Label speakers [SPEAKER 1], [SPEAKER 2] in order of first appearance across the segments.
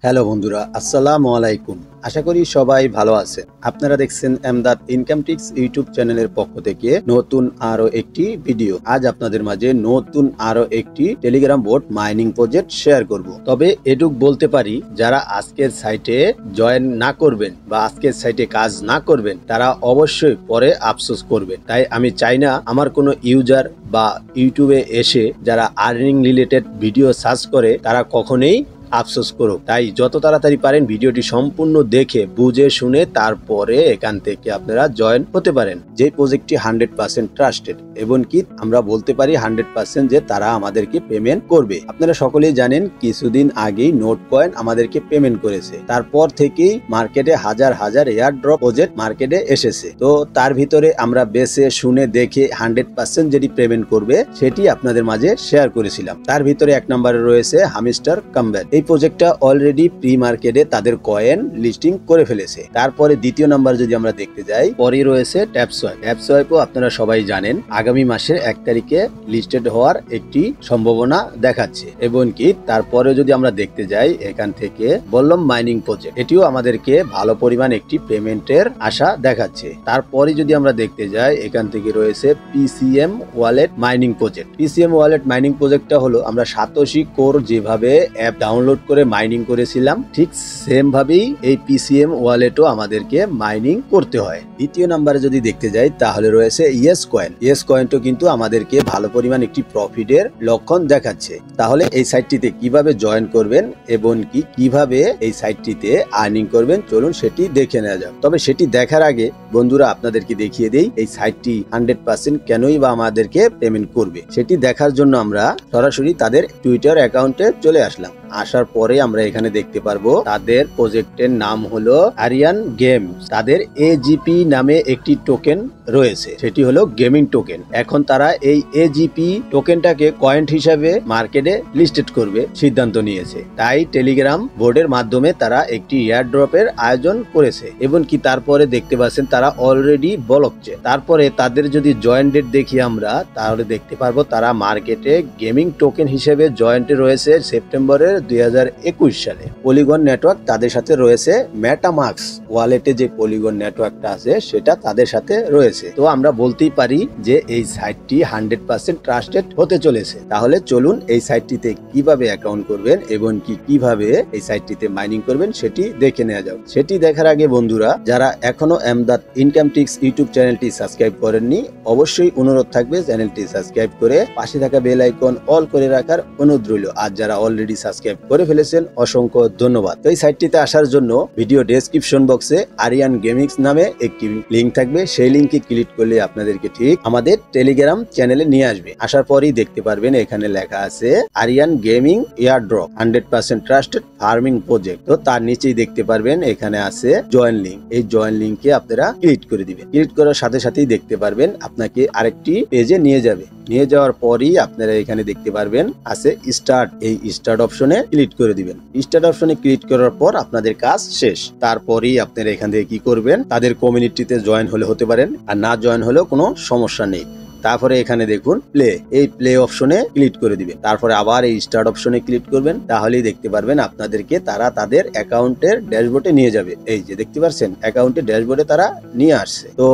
[SPEAKER 1] Hello বন্ধুরা, আসসালামু আলাইকুম। আশা করি সবাই ভালো আছেন। আপনারা দেখছেন এমদাদ ইনকাম টিপস ইউটিউব চ্যানেলের পক্ষ থেকে নতুন আরো একটি ভিডিও। আজ আপনাদের মাঝে নতুন আরো একটি Telegram boat mining project share করব। তবে এটুক বলতে পারি, যারা আজকের সাইটে জয়েন না করবেন বা আজকের সাইটে কাজ না করবেন তারা অবশ্যই পরে আফসোস করবেন। তাই আমি চাই না আমার কোনো ইউজার বা ইউটিউবে এসে যারা আর্নিং রিলেটেড ভিডিও সার্চ করে তারা কখনোই আফসোস করুক। তাই যত তাড়াতাড়ি পারেন ভিডিওটি সম্পূর্ণ দেখে বুঝে শুনে তারপরে এখান থেকে আপনারা জয়েন হতে পারেন। যে প্রজেক্টটি 100% ট্রাস্টেড এবং কি আমরা বলতে পারি 100% যে তারা আমাদেরকে পেমেন্ট করবে। আপনারা সকলেই জানেন কিছুদিন আগেই নোট কয়েন আমাদেরকে পেমেন্ট করেছে। তারপর থেকেই মার্কেটে হাজার হাজার এয়ার ড্রপ প্রজেক্ট মার্কেটে এসেছে। তো তার ভিতরে আমরা বেছে শুনে দেখে 100% যেটি পেমেন্ট করবে সেটি আপনাদের মাঝে শেয়ার করেছিলাম। তার ভিতরে এক নম্বরে রয়েছে হামিস্টার কামব্যাক। এই প্রজেক্টটা অলরেডি প্রি মার্কেটে তাদের কয়েন লিস্টিং করে ফেলেছে। তারপরে দ্বিতীয় নাম্বার যদি আমরা দেখতে যাই, পরে রয়েছে ট্যাপসোয়াইপ। ট্যাপসোয়াইপও আপনারা সবাই জানেন আগামী মাসের 1 তারিখে লিস্টেড হওয়ার একটি সম্ভাবনা দেখাচ্ছে। এবং কি তারপরে যদি আমরা দেখতে যাই এখান থেকে বললাম মাইনিং প্রজেক্ট, এটিও আমাদেরকে ভালো পরিমাণ একটি পেমেন্টের আশা দেখাচ্ছে। তারপরে যদি আমরা দেখতে যাই এখান থেকে রয়েছে PCM wallet mining project. PCM wallet mining প্রজেক্টটা হলো আমরা সাতোশি কোর যেভাবে অ্যাপ ডাউনলোড করে মাইনিং করেছিলাম ঠিক সেম ভাবেই এই পিসিএম ওয়ালেটও আমাদেরকে মাইনিং করতে হয়। দ্বিতীয় নাম্বারে যদি দেখতে যাই তাহলে রয়েছে ইয়েস কয়েন। ইয়েস কয়েনটা কিন্তু আমাদেরকে ভালো পরিমাণ একটি প্রফিটের লক্ষণ দেখাচ্ছে। তাহলে এই সাইটটিতে কিভাবে জয়েন করবেন এবং কিভাবে এই সাইটটিতে আর্নিং করবেন চলুন সেটি দেখে নেওয়া যাক। তবে সেটি দেখার আগে বন্ধুরা আপনাদেরকে দেখিয়ে দেই এই সাইটটি 100% কেনই বা আমাদেরকে পেমেন্ট করবে। সেটি দেখার জন্য আমরা সরাসরি তাদের টুইটার অ্যাকাউন্টে চলে আসলাম। আসার পরে আমরা এখানে দেখতে পারবো তাদের প্রজেক্টের নাম হলো আরিয়ান গেমস। তাদের এজিপি নামে একটি টোকেন রয়েছে, সেটি হলো গেমিং টোকেন। এখন তারা এই এজিপি টোকেনটাকে কয়েন হিসাবে মার্কেটে লিস্টেড করবে সিদ্ধান্ত নিয়েছে। তাই টেলিগ্রাম বোর্ডের মাধ্যমে তারা একটি এয়ার ড্রপের আয়োজন করেছে এবং কি তারপরে দেখতে পাচ্ছেন তারা অলরেডি বলকছে। তারপরে তাদের যদি জয়েন্ট ডেট দেখি আমরা তাহলে দেখতে পারবো তারা মার্কেটে গেমিং টোকেন হিসেবে জয়েন্টে রয়েছে সেপ্টেম্বরের 2021 সালে। পলিগন নেটওয়ার্ক তাদের সাথে রয়েছে। মেটামাস্ক ওয়ালেটে যে পলিগন নেটওয়ার্কটা আছে সেটা তাদের সাথে রয়েছে। তো আমরা বলতেই পারি যে এই সাইটটি 100% ট্রাস্টেড হতে চলেছে। তাহলে চলুন এই সাইটটিতে কিভাবে অ্যাকাউন্ট করবেন এবং কিভাবে এই সাইটটিতে মাইনিং করবেন সেটি দেখে নেওয়া যাক। সেটি দেখার আগে বন্ধুরা যারা এখনো এমদাদ ইনকাম টিপস ইউটিউব চ্যানেলটি সাবস্ক্রাইব করেননি অবশ্যই অনুরোধ থাকবে চ্যানেলটি সাবস্ক্রাইব করে পাশে থাকা বেল আইকন অল করে রাখার অনুরোধ রইল। আর যারা অলরেডি সাবস্ক্রাইব করে ফেলেছেন অসংখ্য ধন্যবাদ। তো এই সাইটটিতে আসার জন্য ভিডিও ডেসক্রিপশন বক্সে আরিয়ান গেমিংস নামে একটি লিংক থাকবে। সেই লিংকে ক্লিক করলে আপনাদেরকে ঠিক আমাদের টেলিগ্রাম চ্যানেলে নিয়ে আসবে। আসার পরই দেখতে পারবেন এখানে লেখা আছে Aryan gaming airdrop 100% trusted farming project. তো তার নিচেই দেখতে পারবেন এখানে আছে জয়েন লিংক। এই জয়েন লিংকে আপনারা ক্লিক করে দিবেন। ক্লিক করার সাথে সাথেই দেখতে পারবেন আপনাকে আরেকটি পেজে নিয়ে যাবে। নিয়ে যাওয়ার পরই আপনারা এখানে দেখতে পারবেন আছে স্টার্ট। এই স্টার্ট অপশনে ক্লিক করে দিবেন। স্টার্ট অপশনে ক্লিক করার পর আপনাদের কাজ শেষ। তারপরেই আপনারা এখান থেকে কি করবেন, তাদের কমিউনিটিতে জয়েন হলে হতে পারেন, আর না জয়েন হলেও কোনো সমস্যা নেই। তারপরে এখানে দেখুন প্লে, এই প্লে অপশনে ক্লিক করে দিবেন। তারপরে আবার এই স্টার্ট অপশনে ক্লিক করবেন। তাহলেই দেখতে পারবেন আপনাদেরকে তারা তাদের অ্যাকাউন্টের ড্যাশবোর্ডে নিয়ে যাবে। এই যে দেখতে পাচ্ছেন অ্যাকাউন্টের ড্যাশবোর্ডে তারা নিয়ে আসছে। তো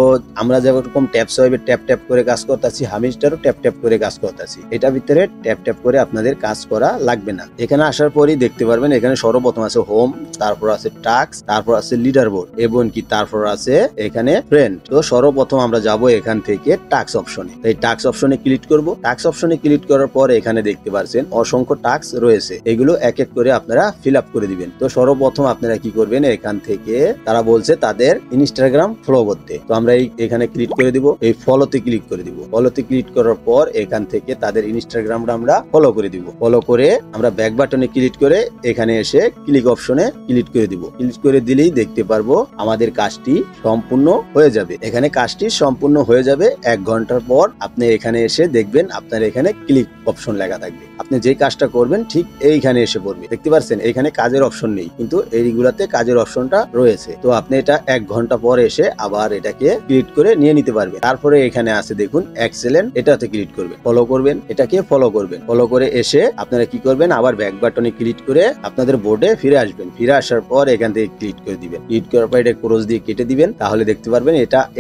[SPEAKER 1] আমরা যেরকম ট্যাপ সোয়াইপে ট্যাপ ট্যাপ করে কাজ করতেছি, হামিস্টারও ট্যাপ ট্যাপ করে কাজ করতেছি। এটা ভিতরে ট্যাপ ট্যাপ করে আপনাদের কাজ করা লাগবে না। এখানে আসার পরই দেখতে পারবেন এখানে সর্বপ্রথম আছে হোম, তারপর আছে টাস্ক, তারপর আছে লিডার বোর্ড এবং কি তারপর আছে এখানে ফ্রেন্ড। তো সর্বপ্রথম আমরা যাব এখান থেকে টাস্ক অপশনে। এই টাস্ক অপশনে ক্লিক করব। টাস্ক অপশনে ক্লিক করার পর এখানে দেখতে পাচ্ছেন অসংখ্য টাস্ক রয়েছে, এগুলো এক এক করে আপনারা ফিল আপ করে দিবেন। তো সর্বপ্রথম আপনারা কি করবেন, এখান থেকে তারা বলছে তাদের ইনস্টাগ্রাম ফলো করতে। তো আমরা এখানে ক্লিক করে দিব, এই ফলোতে ক্লিক করে দিব। ফলোতে ক্লিক করার পর এখান থেকে তাদের ইনস্টাগ্রামটা আমরা ফলো করে দিব। ফলো করে আমরা ব্যাক বাটনে ক্লিক করে এখানে এসে ক্লিক অপশনে ক্লিক করে দিব। ক্লিক করে দিলেই দেখতে পারবো আমাদের কাজটি সম্পূর্ণ হয়ে যাবে। এখানে কাজটি সম্পূর্ণ হয়ে যাবে। 1 ঘন্টার পর আপনি এখানে এসে দেখবেন আপনার এখানে ক্লিক অপশন লেখা থাকবে। আপনি যে কাজটা করবেন ঠিক এইখানে এসে পড়বে। দেখতে পাচ্ছেন এখানে কাজের অপশন নেই, কিন্তু এইগুলাতে কাজের অপশনটা রয়েছে। তো আপনি এটা 1 ঘন্টা পর এসে আবার এটাকে ক্লিক করে নিয়ে নিতে পারবেন। তারপরে এখানে আছে দেখুন এক্সেলেন্ট, এটাতে ক্লিক করবেন, ফলো করবেন, এটাকে ফলো করবেন। ফলো করে এসে আপনারা কি করবেন, আবার ব্যাক বাটনে ক্লিক করে আপনাদের বোর্ডে ফিরে আসবেন। ফিরে আসার পর এখান থেকে ক্লিক করে দিবেন। ক্লিক করার পর এটা ক্রস দিয়ে কেটে দিবেন, তাহলে দেখতে পারবেন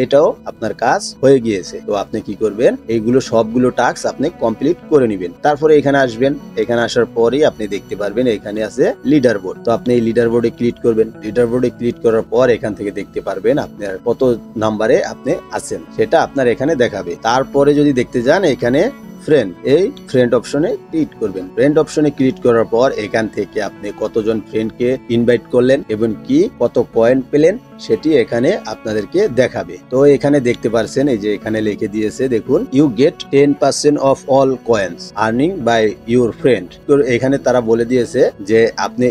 [SPEAKER 1] এটাও আপনার কাজ হয়ে গিয়েছে। তো আপনি কি করবেন, এইগুলো সবগুলো টাস্ক আপনি কমপ্লিট করে নেবেন। তারপরে এখানে আসবেন, এখানে আসার পরেই আপনি দেখতে পারবেন এখানে আছে লিডার বোর্ড। তো আপনি এই লিডার বোর্ডে ক্লিক করবেন। লিডার বোর্ডে ক্লিক করার পর এখান থেকে দেখতে পারবেন আপনার কত নাম্বারে আপনি আছেন সেটা আপনার এখানে দেখাবে। তারপরে যদি দেখতে যান এখানে ফ্রেন্ড, এই ফ্রেন্ড অপশনে ক্লিক করবেন। ফ্রেন্ড অপশনে ক্লিক করার পর এখান থেকে আপনি কতজন ফ্রেন্ডকে ইনভাইট করলেন এবং কি কত পয়েন্ট পেলেন সেটি এখানে আপনাদেরকে দেখাবে। তো এখানে দেখতে পাচ্ছেন এই যে এখানে লিখে দিয়েছে দেখুন, you get 10% off all coins earning by your friend. তো এখানে তারা বলে দিয়েছে যে আপনি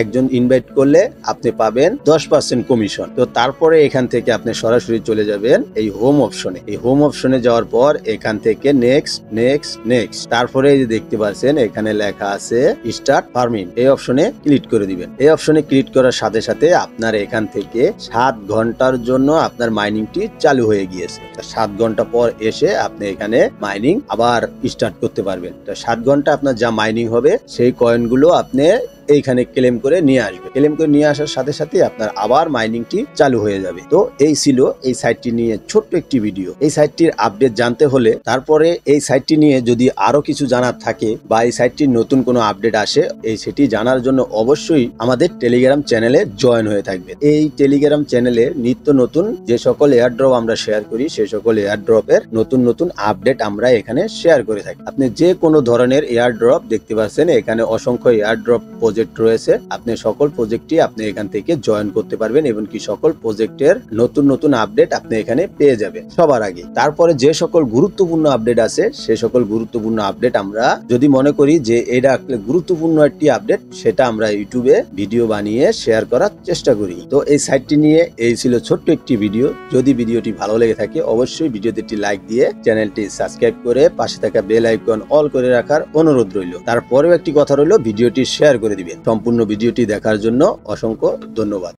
[SPEAKER 1] একজন ইনভাইট করলে আপনি পাবেন 10% কমিশন। তো তারপরে এখান থেকে আপনি সরাসরি চলে যাবেন এই হোম অপশনে। এই হোম অপশনে যাওয়ার পর এখান থেকে নেক্সট নেক্সট নেক্সট, তারপরে এই যে দেখতে পাচ্ছেন এখানে লেখা আছে স্টার্ট ফার্মিং, এই অপশনে ক্লিক করে দিবেন। এই অপশনে ক্লিক করার সাথে সাথে আপনার এখান থেকে 7 ঘন্টার জন্য আপনার মাইনিংটি চালু হয়ে গিয়েছে। 7 ঘন্টা পর এসে আপনি এখানে মাইনিং আবার স্টার্ট করতে পারবেন। 7 ঘন্টা আপনার যা মাইনিং হবে সেই কয়েনগুলো আপনি এইখানে ক্লেম করে নিয়ে আসবে। ক্লেম করে নিয়ে আসার সাথে সাথে আপনার আবার মাইনিংটি চালু হয়ে যাবে। তো এই ছিল এই সাইটটি নিয়ে ছোট্ট একটি ভিডিও। এই সাইটটির আপডেট জানতে হলে, তারপরে এই সাইটটি নিয়ে যদি আরো কিছু জানার থাকে বা এই সাইটটির নতুন কোনো আপডেট আসে, সেটি জানার জন্য অবশ্যই আমাদের টেলিগ্রাম চ্যানেলে জয়েন হয়ে থাকবেন। এই টেলিগ্রাম চ্যানেলে নিত্য নতুন যে সকল এয়ারড্রপ আমরা শেয়ার করি সেই সকল এয়ারড্রপের নতুন নতুন আপডেট আমরা এখানে শেয়ার করে থাকি। আপনি যে কোনো ধরনের এয়ারড্রপ দেখতে পাচ্ছেন, এখানে অসংখ্য এয়ারড্রপ প্রজেক্ট রয়েছে। আপনি সকল প্রজেক্টই আপনি এখান থেকে জয়েন করতে পারবেন এবং কি সকল প্রজেক্টের নতুন নতুন আপডেট আপনি এখানে পেয়ে যাবেন সবার আগে। তারপরে যে সকল গুরুত্বপূর্ণ আপডেট আছে সে সকল গুরুত্বপূর্ণ আপডেট আমরা যদি মনে করি যে এটা গুরুত্বপূর্ণ একটি আপডেট, সেটা আমরা ইউটিউবে ভিডিও বানিয়ে শেয়ার করার চেষ্টা করি। তো এই সাইটটি নিয়ে এই ছিল ছোট্ট একটি ভিডিও। যদি ভিডিওটি ভালো লেগে থাকে অবশ্যই ভিডিওতে একটি লাইক দিয়ে চ্যানেলটি সাবস্ক্রাইব করে পাশে থাকা বেল আইকন অল করে রাখার অনুরোধ রইল। তারপরেও একটি কথা রইল, ভিডিওটি শেয়ার করে দিবেন। সম্পূর্ণ ভিডিওটি দেখার জন্য অসংখ্য ধন্যবাদ।